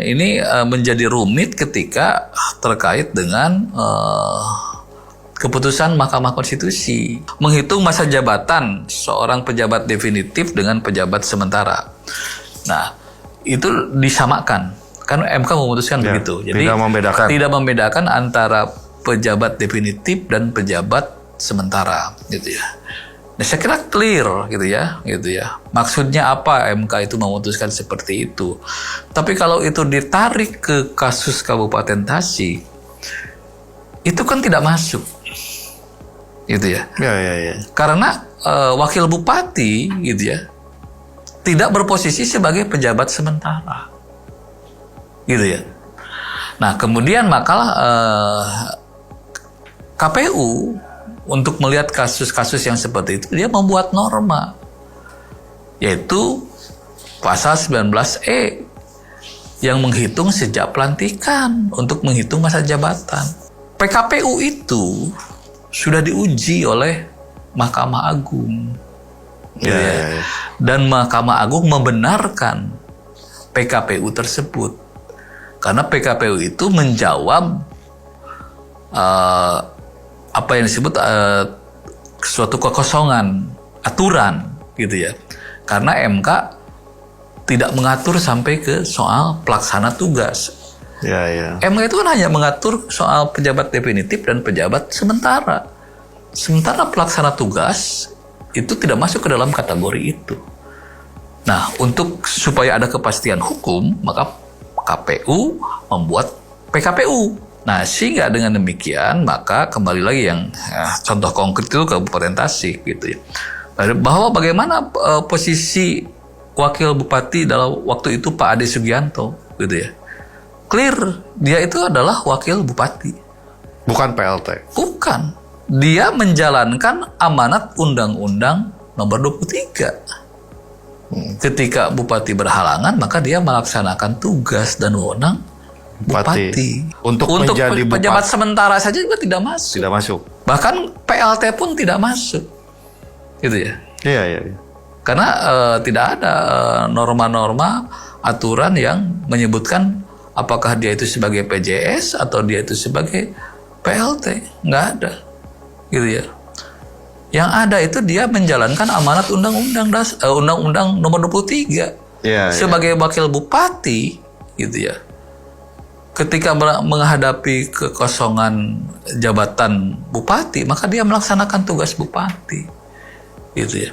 ini menjadi rumit ketika terkait dengan keputusan Mahkamah Konstitusi menghitung masa jabatan seorang pejabat definitif dengan pejabat sementara. Nah, itu disamakan. Kan MK memutuskan begitu. Jadi tidak membedakan antara pejabat definitif dan pejabat sementara, gitu ya. Nah, saya kira clear, gitu ya. Maksudnya apa MK itu memutuskan seperti itu? Tapi kalau itu ditarik ke kasus Kabupaten Tasik, itu kan tidak masuk, gitu ya. Karena wakil bupati, gitu ya, tidak berposisi sebagai pejabat sementara, gitu ya. Nah, kemudian maka KPU untuk melihat kasus-kasus yang seperti itu, dia membuat norma, yaitu pasal 19E yang menghitung sejak pelantikan untuk menghitung masa jabatan. PKPU itu sudah diuji oleh Mahkamah Agung. Dan Mahkamah Agung membenarkan PKPU tersebut. Karena PKPU itu menjawab apa yang disebut suatu kekosongan aturan, gitu ya. Karena MK tidak mengatur sampai ke soal pelaksana tugas. MK itu kan hanya mengatur soal pejabat definitif dan pejabat sementara. Sementara pelaksana tugas itu tidak masuk ke dalam kategori itu. Nah, untuk supaya ada kepastian hukum, maka KPU membuat PKPU. Nah, sehingga dengan demikian, maka kembali lagi yang contoh konkret itu Kabupaten Tasik, gitu ya. Bahwa bagaimana posisi wakil bupati dalam waktu itu Pak Ade Sugianto, gitu ya. Clear, dia itu adalah wakil bupati. Bukan PLT? Bukan. Dia menjalankan amanat Undang-Undang Nomor 23. Ketika bupati berhalangan, maka dia melaksanakan tugas dan wewenang bupati. Untuk menjadi pejabat sementara saja juga tidak masuk. Tidak masuk. Bahkan PLT pun tidak masuk, gitu ya. Karena tidak ada norma-norma aturan yang menyebutkan apakah dia itu sebagai PJS atau dia itu sebagai PLT. Nggak ada, gitu ya. Yang ada itu dia menjalankan amanat Undang-Undang Nomor 23 sebagai wakil bupati, gitu ya. Ketika menghadapi kekosongan jabatan bupati, maka dia melaksanakan tugas bupati, gitu ya.